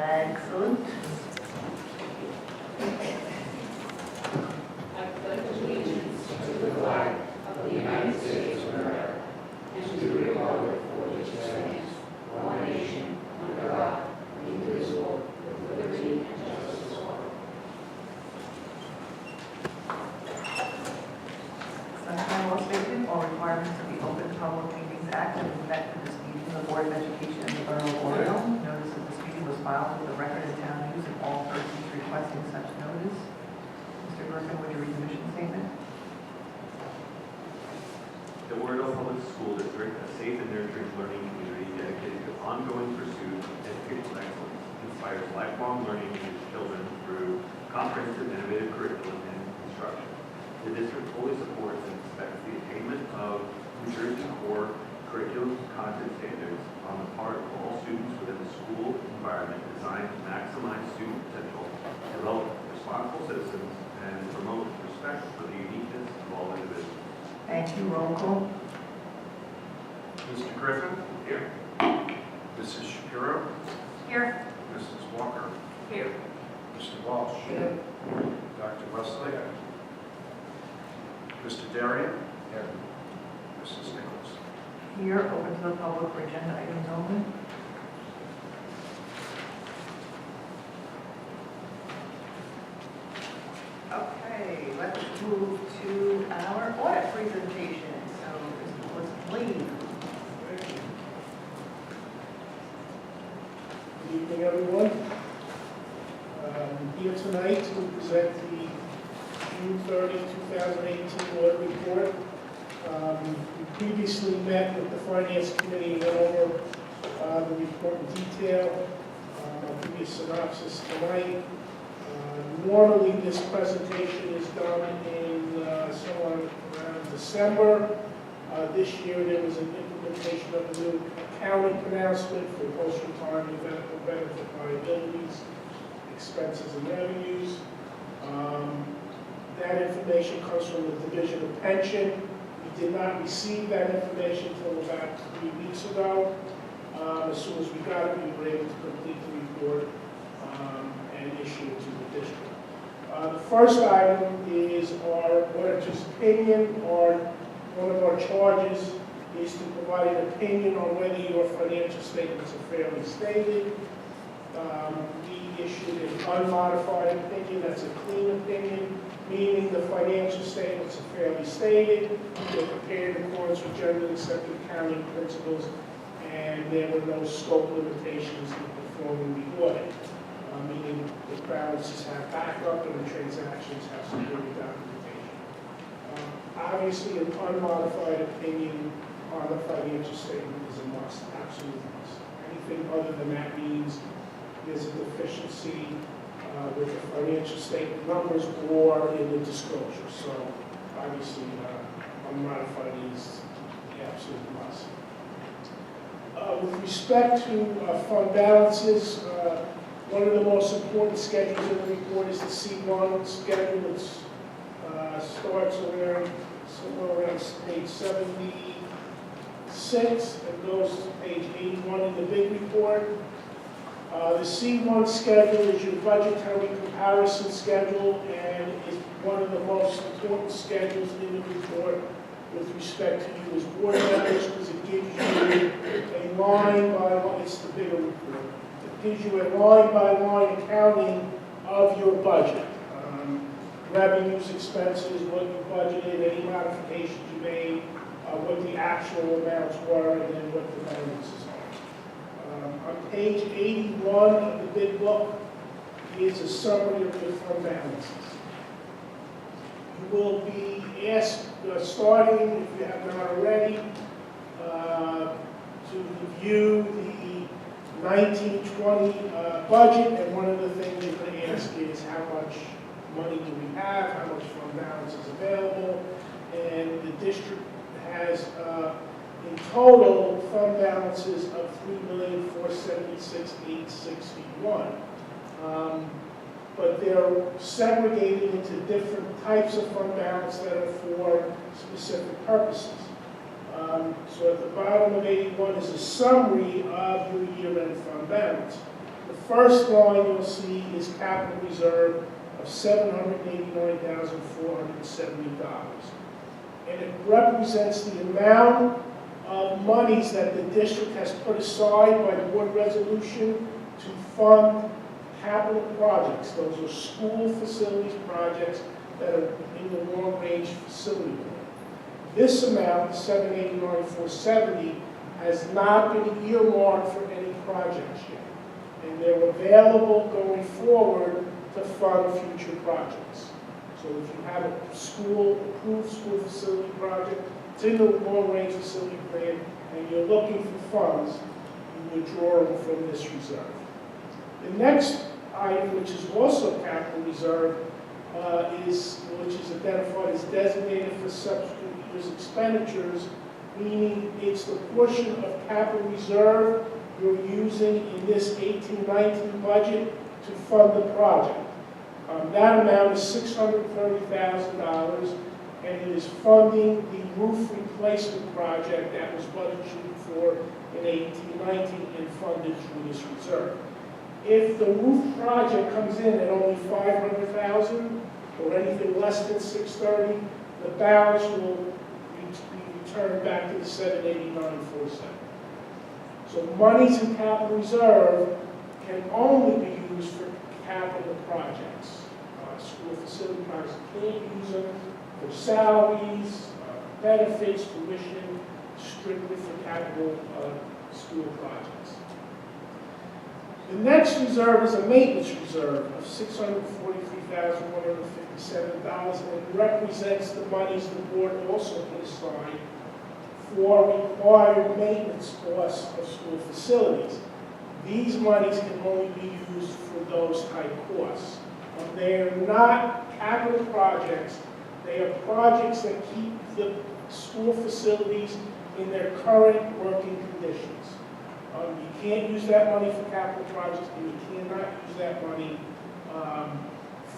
flag salute. I pledge allegiance to the flag of the United States of America and to the republic for which it stands, one nation, under God, indivisible, with liberty and justice for all. Sunshine Law Statement, all requirements of the Open Public Meetings Act have been met for this meeting of the Board of Education in the Borough of Oradell. Notice of this meeting was filed with the record of town news and all persons requesting such notice. Mr. Griffin, would you read the mission statement? The Oradell Public School District, a safe and nurturing learning community dedicated to ongoing pursuit of educational excellence, inspires lifelong learning in its children through comprehensive, innovative curriculum and instruction. The district fully supports and expects the attainment of New Jersey core curriculum content standards on the part of all students within the school environment designed to maximize student potential, develop responsible citizens, and promote respect for the uniqueness of all individuals. Thank you. Roll call. Mr. Griffin? Here. Mrs. Shapiro? Here. Mrs. Walker? Here. Mr. Walsh? Here. Dr. Wesley? Mr. Darian? Here. Mrs. Nichols? Here, open to the public for agenda items only. Okay, let's move to our audit presentation. So, Mr. Lee. Good evening, everyone. Here tonight to present the June 30, 2018 audit report. We previously met with the Finance Committee and went over the report in detail. I'll give you a synopsis tonight. Normally, this presentation is done in somewhere around December. This year, there was an implementation of a new accounting pronouncement for post-retirement medical benefit liabilities, expenses, and revenues. That information comes from the Division of Pension. We did not receive that information until about 3 weeks ago. As soon as we got it, we were able to complete the report and issue it to the district. The first item is our auditor's opinion. One of our charges is to provide an opinion on whether your financial statements are fairly stated. We issued an unmodified opinion, that's a clean opinion, meaning the financial statements are fairly stated, they're prepared in accordance with generally accepted accounting principles, and there were no scope limitations in performing the audit, meaning the balances have backup and the transactions have security documentation. Obviously, an unmodified opinion on the financial statement is a must, absolute must. Anything other than that means there's a deficiency with the financial statement numbers or in the disclosure. So obviously, unmodified is the absolute must. With respect to fund balances, one of the most important schedules in the report is the C1 schedule, which starts around somewhere around page 76 and goes to page 81 in the big report. The C1 schedule is your budgetary comparison schedule and is one of the most important schedules in the report with respect to you as board members because it gives you a line by line, it's the bigger report. It gives you a line by line accounting of your budget. Revenues, expenses, what you budgeted, any modifications you made, what the actual amounts were, and then what the balances are. On page 81 of the big book is a summary of your fund balances. You will be asked, starting, if you have not already, to review the 1920 budget, and one of the things you're going to ask is how much money do we have, how much fund balance is available, and the district has in total fund balances of $3,476,861. But they're segregated into different types of fund balance that are for specific purposes. So at the bottom of 81 is a summary of your year-end fund balance. The first line you'll see is capital reserve of $789,470. And it represents the amount of monies that the district has put aside by board resolution to fund capital projects. Those are school facilities projects that are in the long-range facility plan. This amount, $789,470, has not been earmarked for any projects yet. And they're available going forward to fund future projects. So if you have a approved school facility project, it's in the long-range facility plan, and you're looking for funds, you withdraw them from this reserve. The next item, which is also capital reserve, which is identified as designated for subsequent years' expenditures, meaning it's the portion of capital reserve you're using in this 18-19 budget to fund the project. That amount is $630,000, and it is funding the roof replacement project that was budgeted for in 18-19 and funded through this reserve. If the roof project comes in at only $500,000 or anything less than $630,000, the balance will be returned back to the $789,470. So monies in capital reserve can only be used for capital projects. School facility projects can't use them for salaries, benefits, tuition, strictly for capital school projects. The next reserve is a maintenance reserve of $643,157, and it represents the monies the board also put aside for required maintenance costs of school facilities. These monies can only be used for those type costs. They are not capital projects. They are projects that keep the school facilities in their current working conditions. You can't use that money for capital projects, and you cannot use that money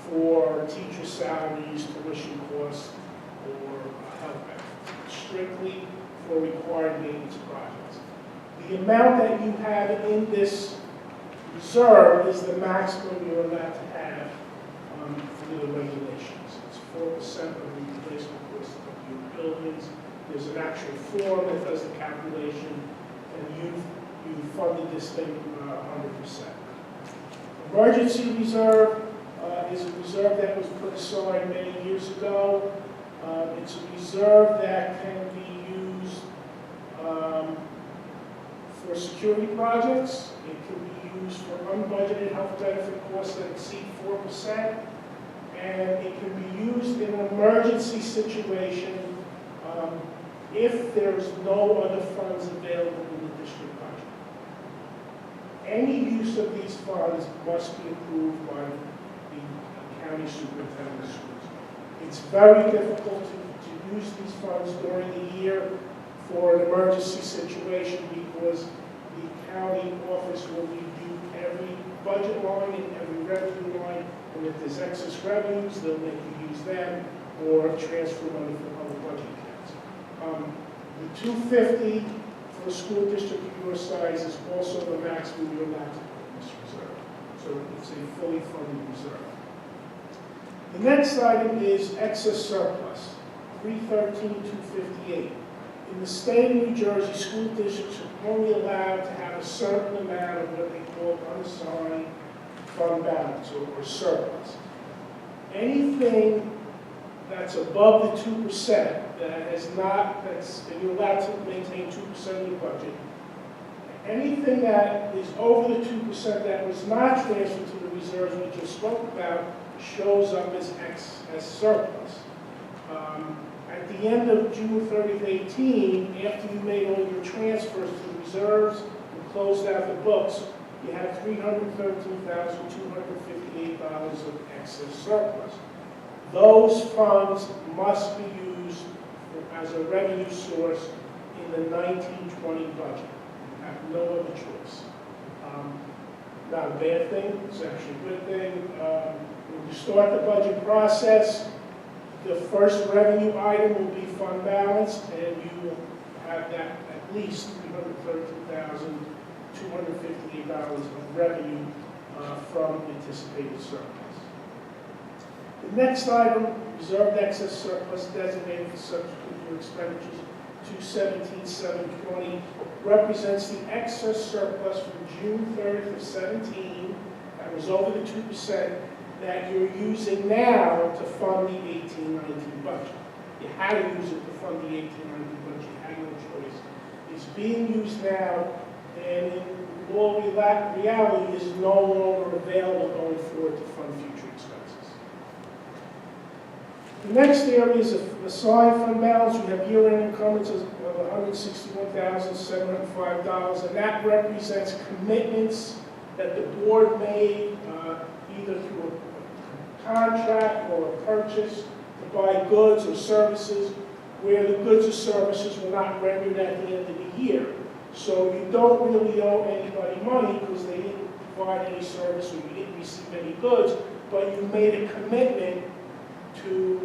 for teacher salaries, tuition costs, or health benefits. Strictly for required maintenance projects. The amount that you have in this reserve is the maximum you're allowed to have under the regulations. It's 4% of the replacement cost of your buildings. There's an actual form that does the calculation, and you funded this thing 100%. Emergency reserve is a reserve that was put aside many years ago. It's a reserve that can be used for security projects. It can be used for unbudgeted health benefit costs that exceed 4%. And it can be used in an emergency situation if there's no other funds available in the district budget. Any use of these funds must be approved by the county superintendent of schools. It's very difficult to use these funds during the year for an emergency situation because the county office will review every budget line and every revenue line, and if there's excess revenues, they'll make you use them or transfer money from other budget accounts. The $250 for a school district of your size is also the maximum you're allowed to put in this reserve. So it's a fully funded reserve. The next item is excess surplus, $313,258. In the state of New Jersey, school districts are only allowed to have a certain amount of what they call unassigned fund balance or surplus. Anything that's above the 2% and you're allowed to maintain 2% of your budget. Anything that is over the 2% that was not transferred to the reserves we just spoke about shows up as surplus. At the end of June 30th, 18, after you made all your transfers to the reserves and closed out the books, you have $313,258 of excess surplus. Those funds must be used as a revenue source in the 19-20 budget. You have no other choice. Not a bad thing, it's actually a good thing. When you start the budget process, the first revenue item will be fund balance, and you will have that at least $313,258 of revenue from anticipated surplus. The next item, reserved excess surplus designated for subsequent year expenditures, 217,720, represents the excess surplus from June 30th of 17, that was over the 2%, that you're using now to fund the 18-19 budget. You had to use it to fund the 18-19 budget, you had no choice. It's being used now, and in all reality is no longer available going forward to fund future expenses. The next area is assigned fund balance. We have year-end encumbrances of $161,705, and that represents commitments that the board made either through a contract or a purchase to buy goods or services, where the goods or services were not rendered at the end of the year. So you don't really owe anybody money because they didn't provide any service or you didn't receive any goods, but you made a commitment to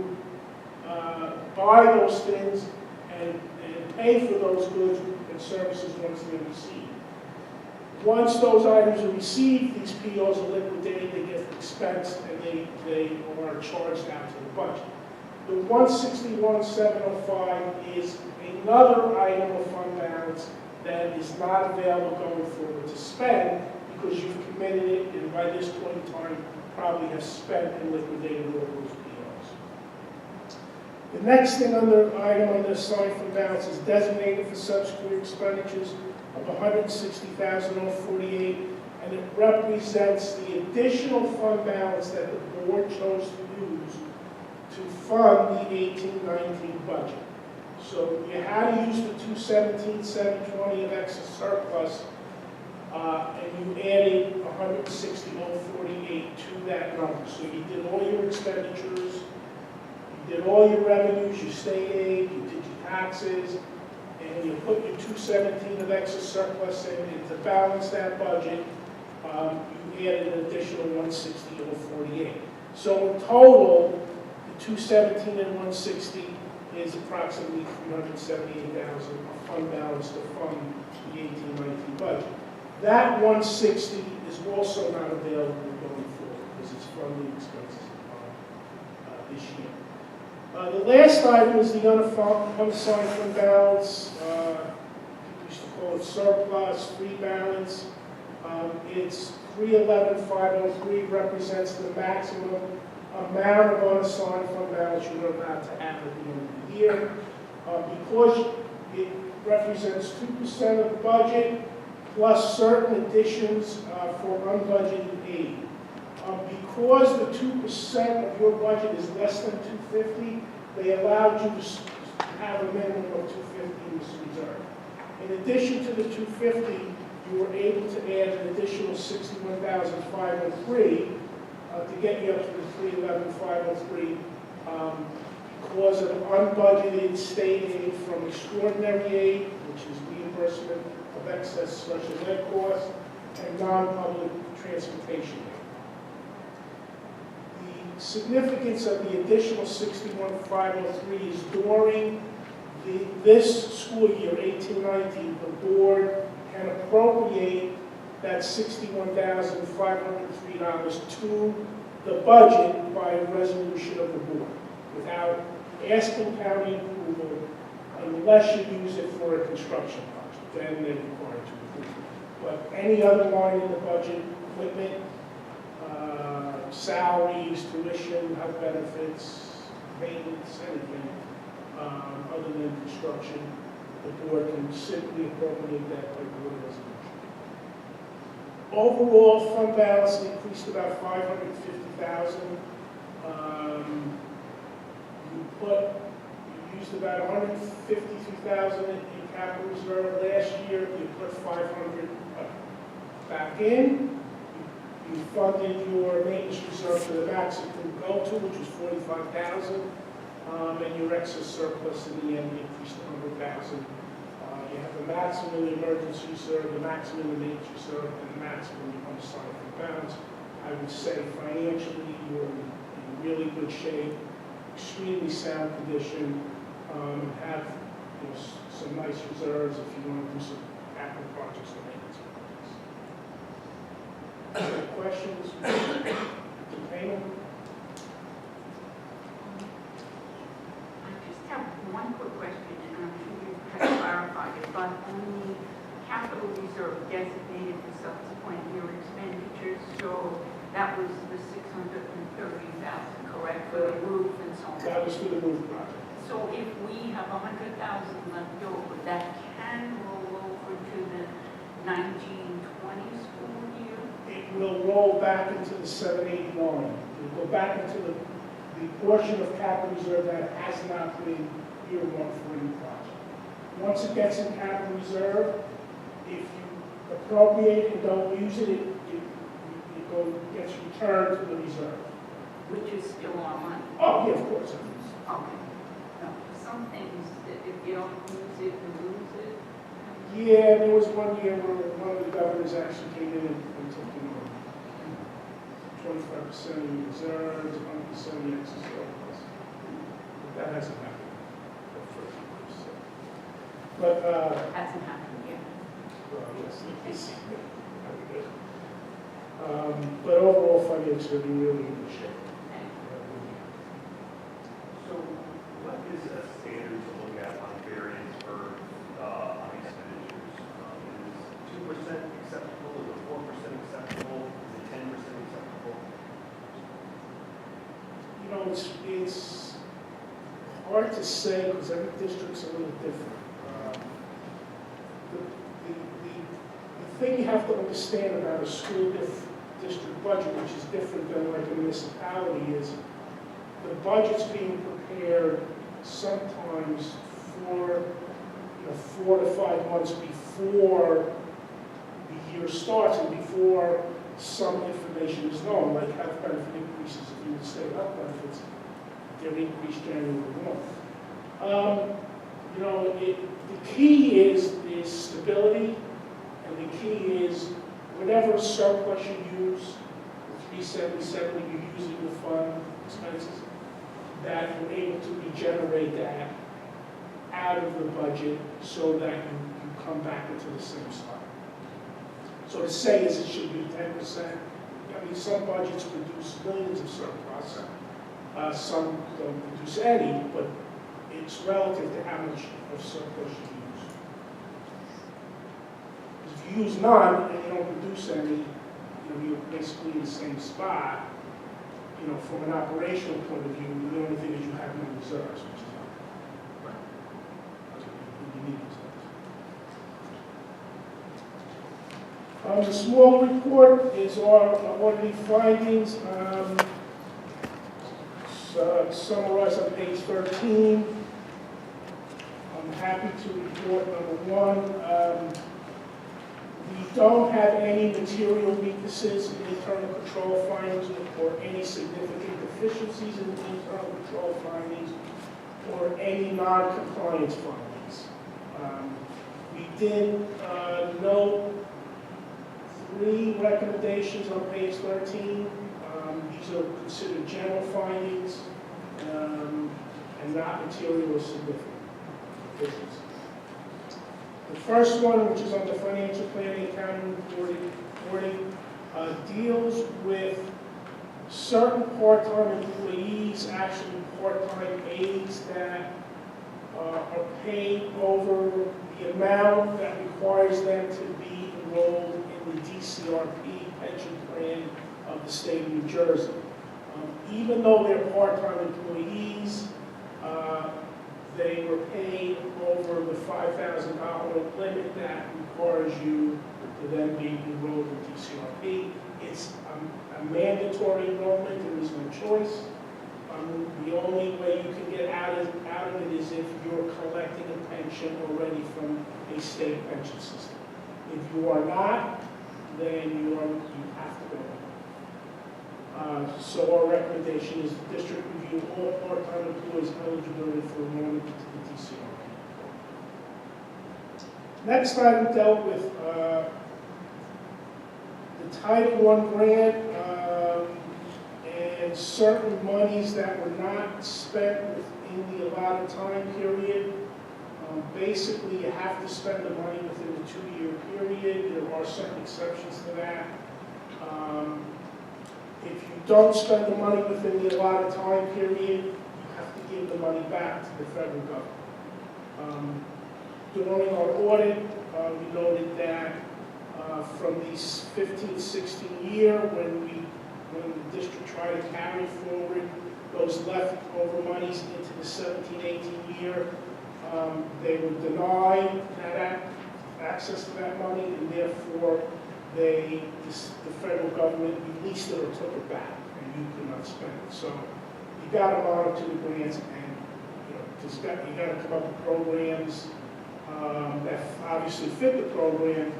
buy those things and pay for those goods and services once they're received. Once those items are received, these POs are liquidated, they get expensed, and they are charged out to the budget. The 161,705 is another item of fund balance that is not available going forward to spend because you've committed it, and by this point in time, probably have spent and liquidated all those POs. The next item under assigned fund balance is designated for subsequent expenditures of $160,048, and it represents the additional fund balance that the board chose to use to fund the 18-19 budget. So you had to use the 217,720 of excess surplus, and you added 160,048 to that number. So you did all your expenditures, you did all your revenues, your state aid, you did your taxes, and you put your 217 of excess surplus in, and to balance that budget, you added an additional 160,048. So in total, the 217 and 160 is approximately 378,000 of fund balance to fund the 18-19 budget. That 160 is also not available going forward because it's funding expenses this year. The last item is the unassigned fund balance. We used to call it surplus, free balance. It's 311,503, represents the maximum amount of unassigned fund balance you're allowed to have at the end of the year. Because it represents 2% of the budget plus certain additions for unbudgeted aid. Because the 2% of your budget is less than 250, they allowed you to have a minimum of 250 in this reserve. In addition to the 250, you were able to add an additional 61,503 to get you up to the 311,503 because of unbudgeted state aid from extraordinary aid, which is reimbursement of excess special ed costs, and non-public transportation aid. The significance of the additional 61,503 is during this school year, 18-19, the board can appropriate that $61,503 to the budget by a resolution of the board without asking county approval unless you use it for a construction project. Then they're required to approve it. But any other line in the budget, equipment, salaries, tuition, health benefits, maintenance, anything other than construction, the board can simply appropriate that by board resolution. Overall, fund balance increased about $550,000. You used about $152,000 in capital reserve last year. You put $500 back in. You funded your maintenance reserve to the max it could go to, which was $45,000, and your excess surplus in the end increased to $100,000. You have the maximum in the emergency reserve, the maximum in the maintenance reserve, and the maximum in unassigned fund balance. I would say financially you're in really good shape, extremely sound condition, have some nice reserves if you want to do some capital projects or maintenance projects. Questions? Mr. Payne? I just have one quick question, and I'm sure you have clarified it, but on the capital reserve designated for subsequent year expenditures, so that was the 630,000, correct, for the roof and so on? That was for the roof project. So if we have 100,000 left over, that can roll over to the 1920 school year? It will roll back into the 789. It will go back into the portion of capital reserve that has not been earmarked for any project. Once it gets in capital reserve, if you appropriate and don't use it, it gets returned to the reserve. Which is still our money. Oh, yeah, of course. Okay. No, some things, that if you don't use it, you lose it. Yeah, there was one year where one of the governors actually came in and took, 25% of your reserves, 100% of the excess surplus. But that hasn't happened. But, Hasn't happened yet. well, yes, it's, but overall finance are in really good shape. So what is a standard to look at on variance for, on expenditures? Is 2% acceptable, is 4% acceptable, is 10% acceptable? It's hard to say because every district's a little different. The thing you have to understand about a school district budget, which is different than like a municipality, is the budget's being prepared sometimes for 4 to 5 months before the year starts and before some information is known, like health benefit increases. If you would say health benefits, they're increased January 1. The key is stability, and the key is whatever surplus you use, the 377 that you're using to fund expenses, that you're able to regenerate that out of the budget so that you come back into the same spot. So to say is it should be 10%. I mean, some budgets produce millions of surplus. Some don't produce any, but it's relative to how much of surplus you use. If you use none and you don't produce any, you're basically in the same spot. From an operational point of view, the only thing is you have no reserves, which is not. You need reserves. The small report is our auditing findings. Summarized on page 13. I'm happy to report number 1. We don't have any material weaknesses in internal control findings or any significant deficiencies in internal control findings or any non-compliance findings. We did note 3 recommendations on page 13. These are considered general findings and not material or significant deficiencies. The first one, which is on the financial planning, accounting, reporting, deals with certain part-time employees, actually part-time aides that are paid over the amount that requires them to be enrolled in the DCRP pension plan of the state of New Jersey. Even though they're part-time employees, they were paid over the $5,000 limit that requires you to then be enrolled in DCRP. It's a mandatory enrollment. There is no choice. The only way you can get out of it is if you're collecting a pension already from a state pension system. If you are not, then you have to go. So our recommendation is the district review all part-time employees' eligibility for enrollment into the DCRP. Next item dealt with the Title I grant and certain monies that were not spent within the allotted time period. Basically, you have to spend the money within the 2-year period. There are certain exceptions to that. If you don't spend the money within the allotted time period, you have to give the money back to the federal government. During our audit, we noted that from these 15-16 year, when the district tried to carry forward those leftover monies into the 17-18 year, they were denied that access to that money, and therefore the federal government released it or took it back, and you could not spend it. So you got to monitor the grants, and you got to come up with programs that obviously fit the program,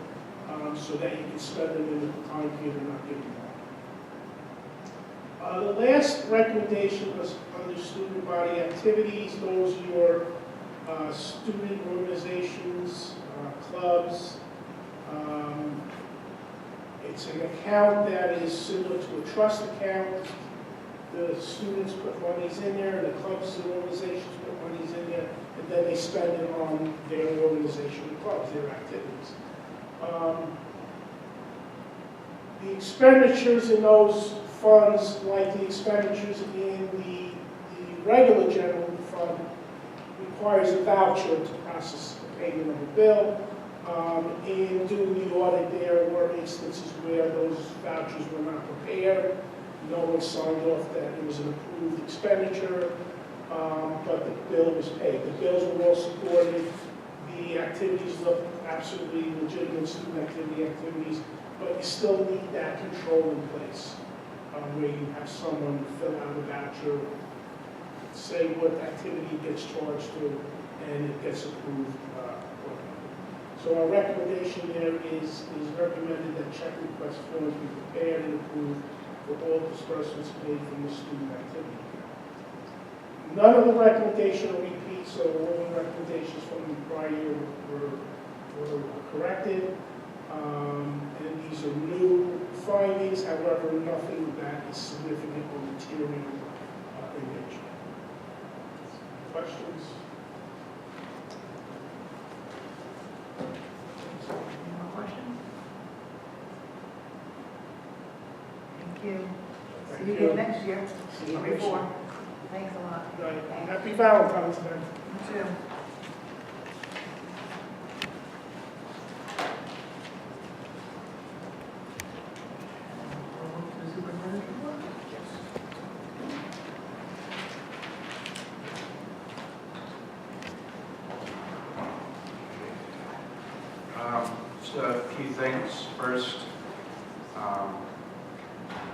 so that you can spend them in the time period and not give them back. The last recommendation was under student body activities. Those are your student organizations, clubs. It's an account that is similar to a trust account. The students put monies in there, the clubs and organizations put monies in there, and then they spend it on their organization, the clubs, their activities. The expenditures in those funds, like the expenditures in the regular general fund, requires a voucher to process the payment of a bill. And doing the audit, there were instances where those vouchers were not prepared. No one signed off that it was an approved expenditure, but the bill was paid. The bills were all supported. The activities looked absolutely legitimate student activities, but you still need that control in place, where you have someone fill out a voucher, say what activity it gets charged to, and it gets approved. So our recommendation there is recommended that check request forms be prepared and approved for all disbursements made from the student activity account. None of the recommendation are repeats, so all the recommendations from the prior year were corrected. And these are new findings, however, nothing that is significant or material in nature. Questions? Any more questions? Thank you. See you again next year, See you or next before. year. Thanks a lot. Right. Thanks. Happy Valentine's Day. You too. We'll move to the superintendent's report. Just a few things. First,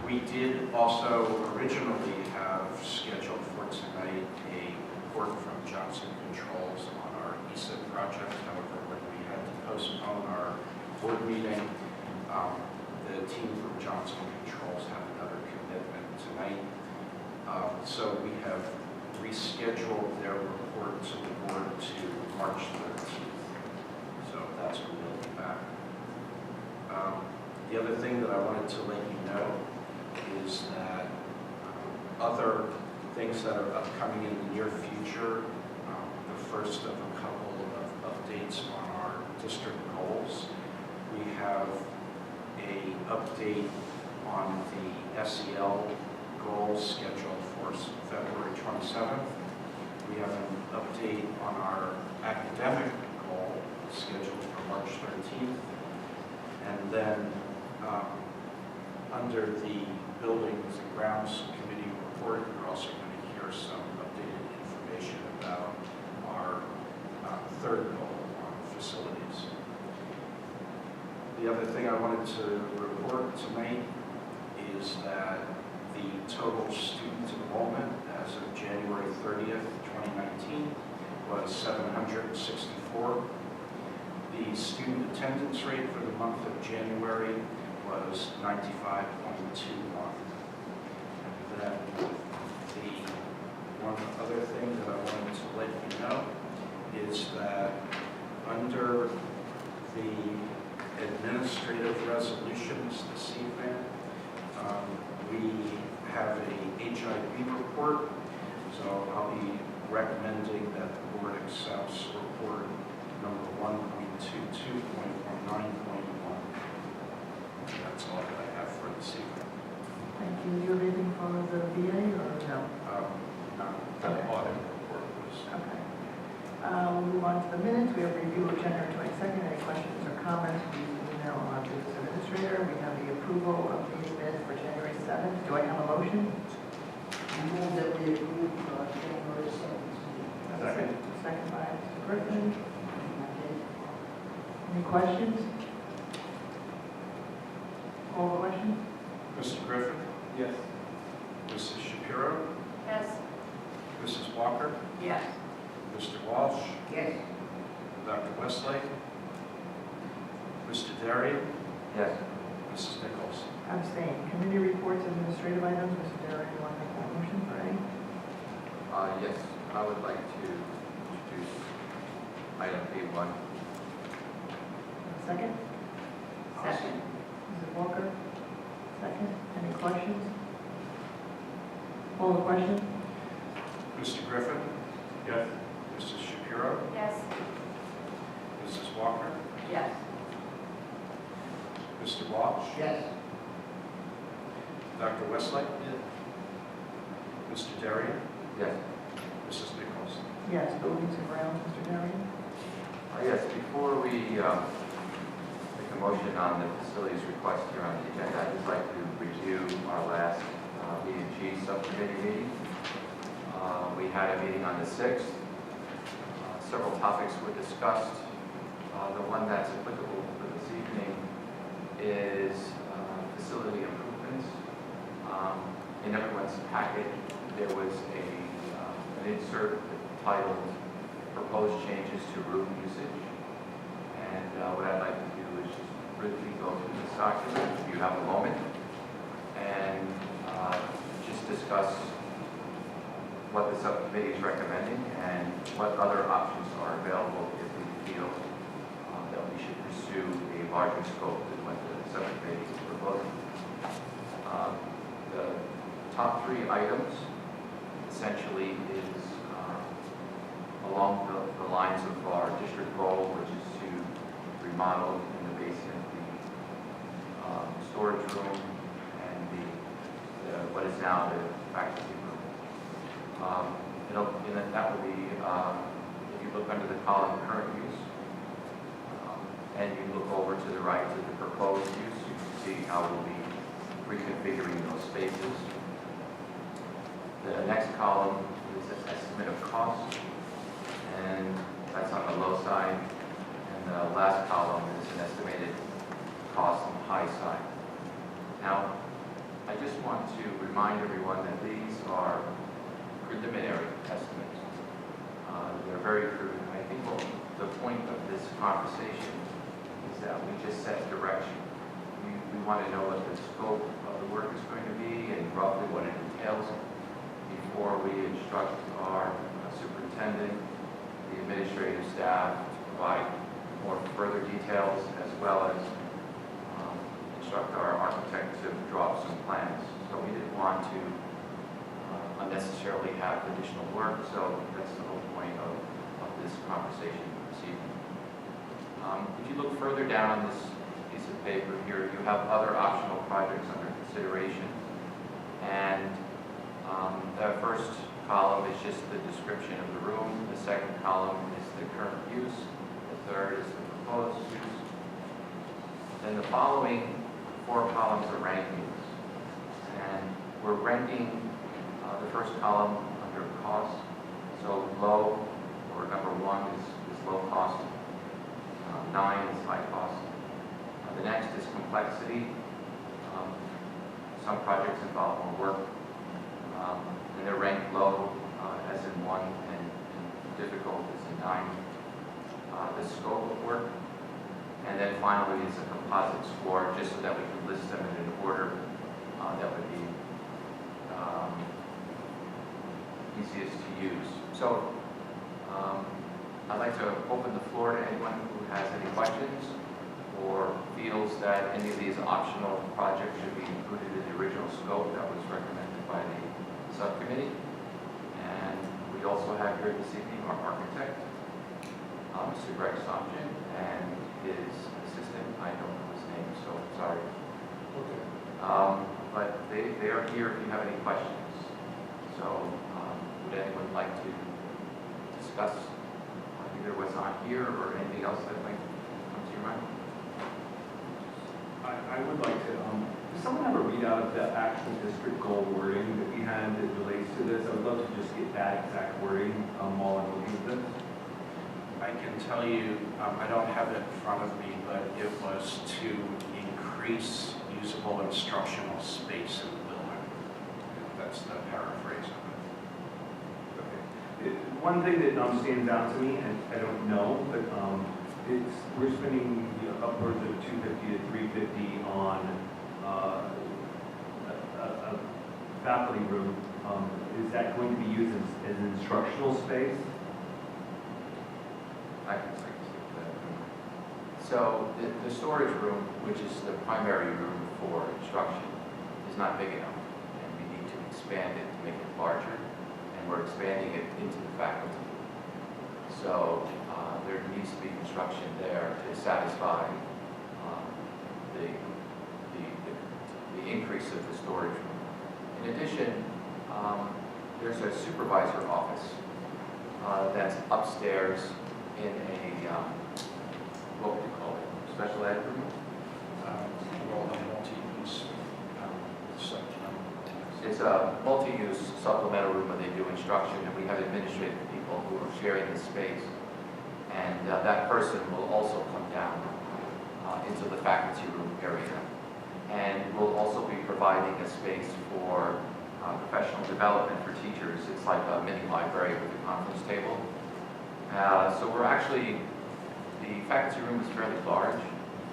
we did also originally have scheduled for tonight a report from Johnson Controls on our ESA project. However, when we had to postpone our board meeting, the team from Johnson Controls had another commitment tonight. So we have rescheduled their report to the board to March 13th. So that's when they'll be back. The other thing that I wanted to let you know is that other things that are upcoming in the near future, the first of a couple of updates on our district goals. We have an update on the SEL goals scheduled for February 27th. We have an update on our academic goal scheduled for March 13th. And then under the Buildings and Grounds Committee report, you're also going to hear some updated information about our third goal on facilities. The other thing I wanted to report tonight is that the total student enrollment as of January 30th, 2019 was 764. The student attendance rate for the month of January was 95.21. And then the one other thing that I wanted to let you know is that under the administrative resolutions this evening, we have a HIB report. So I'll be recommending that the board accepts report number 1.22.19.1. That's all that I have for this evening. Thank you. Do you have anything from the VA or no? The audit report was. Okay. We'll move on to the minutes. We have review of January 22nd. Any questions or comments, please email our business administrator. We have the approval of meeting minutes for January 7th. Do I have a motion? I move that we approve January 7th. Second. Second by Mr. Griffin. Any questions? Call the question? Mr. Griffin, Yes. Mrs. Shapiro, Yes. Mrs. Walker, Yes. Mr. Walsh, Yes. Dr. Westlake, Mr. Derry, Yes. Mrs. Nichols. Abstain. Committee reports, administrative items. Mr. Derry, you want to make that motion for any? Yes, I would like to introduce item P1. Second? Second. Mrs. Walker? Second. Any questions? Call the question? Mr. Griffin, Yes. Mrs. Shapiro, Yes. Mrs. Walker, Yes. Mr. Walsh, Yes. Dr. Westlake, Mr. Derry, Yes. Mrs. Nichols. Yes. Buildings and grounds, Mr. Derry? Yes, before we make a motion on the facilities request here on the agenda, I'd just like to review our last B&G subcommittee meeting. We had a meeting on the 6th. Several topics were discussed. The one that's applicable for this evening is facility improvements. In everyone's packet, there was an insert titled Proposed Changes to Room Usage. And what I'd like to do is just briefly go through this document, if you have a moment, and just discuss what the subcommittee is recommending and what other options are available if we feel that we should pursue a larger scope than what the subcommittee is proposing. The top 3 items essentially is along the lines of our district goal, which is to remodel in the basement the storage room and what is now the faculty room. That will be, if you look under the column current use, and you look over to the right to the proposed use, you can see how we'll be reconfiguring those spaces. The next column is an estimate of cost, and that's on the low side. And the last column is an estimated cost on the high side. Now, I just want to remind everyone that these are preliminary estimates. They're very crude. I think the point of this conversation is that we just set direction. We want to know what the scope of the work is going to be and roughly what it entails before we instruct our superintendent, the administrative staff to provide more further details, as well as instruct our architect to draw up some plans. So we didn't want to unnecessarily have additional work, so that's the whole point of this conversation this evening. If you look further down on this piece of paper here, you have other optional projects under consideration. And the first column is just the description of the room. The second column is the current use. The third is the proposed use. Then the following 4 columns are rankings. And we're ranking the first column under cost. So low, or number 1 is low cost. 9 is high cost. The next is complexity. Some projects involve more work, and they're ranked low, as in 1, and difficult as in 9. The scope of work, and then finally is a composite score, just so that we can list them in an order that would be easiest to use. So I'd like to open the floor to anyone who has any questions or feels that any of these optional projects should be included in the original scope that was recommended by the subcommittee. And we also have here this evening our architect, Mr. Greg Somjen, and his assistant. I don't know his name, so sorry. Okay. But they are here if you have any questions. So would anyone like to discuss either what's on here or anything else that might come to your mind? I would like to, does someone have a readout of the actual district goal wording that we had that relates to this? I would love to just get that exact wording while I'm looking at this. I can tell you, I don't have it in front of me, but it was to increase usable instructional space in the building. That's the paraphrase of it. Okay. One thing that stands out to me, and I don't know, but we're spending upwards of $250 to $350 on a faculty room. Is that going to be used as an instructional space? I can speak to that. So the storage room, which is the primary room for instruction, is not big enough, and we need to expand it to make it larger, and we're expanding it into the faculty. So there needs to be construction there to satisfy the increase of the storage room. In addition, there's a supervisor office that's upstairs in a, what would you call it, special ed room? Well, a multi-use supplemental. It's a multi-use supplemental room where they do instruction, and we have administrative people who are sharing the space. And that person will also come down into the faculty room area. And we'll also be providing a space for professional development for teachers. It's like a mini library with a conference table. So we're actually, the faculty room is fairly large,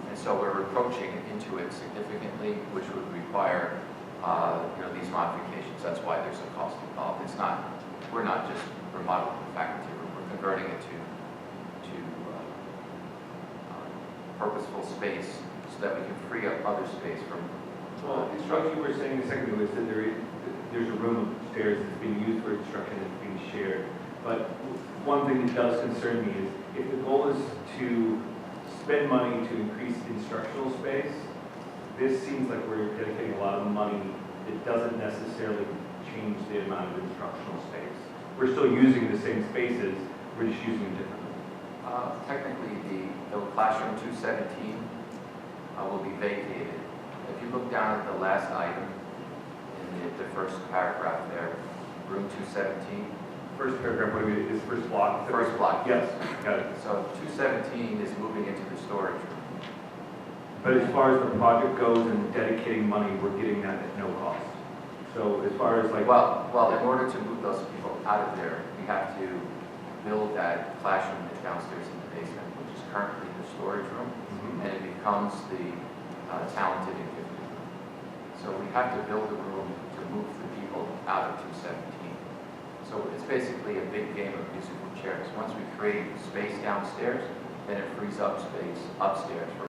and so we're approaching into it significantly, which would require these modifications. That's why there's a cost involved. It's not, we're not just remodeling the faculty room, we're converting it to purposeful space so that we can free up other space from Well, what you were saying a second ago is that there's a room upstairs that's being used for instruction and it's being shared. But one thing that does concern me is if the goal is to spend money to increase instructional space, this seems like we're dedicating a lot of money that doesn't necessarily change the amount of instructional space. We're still using the same spaces, we're just using them differently. Technically, the classroom 217 will be vacated. If you look down at the last item in the first paragraph there, room 217. First paragraph, what do we, is first block? First block. Yes, got it. So 217 is moving into the storage room. But as far as the project goes and dedicating money, we're getting that at no cost. So as far as like... Well, in order to move those people out of there, we have to build that classroom that's downstairs in the basement, which is currently the storage room, and it becomes the talented and gifted room. So we have to build a room to move the people out of 217. So it's basically a big game of musical chairs. Once we create space downstairs, then it frees up space upstairs for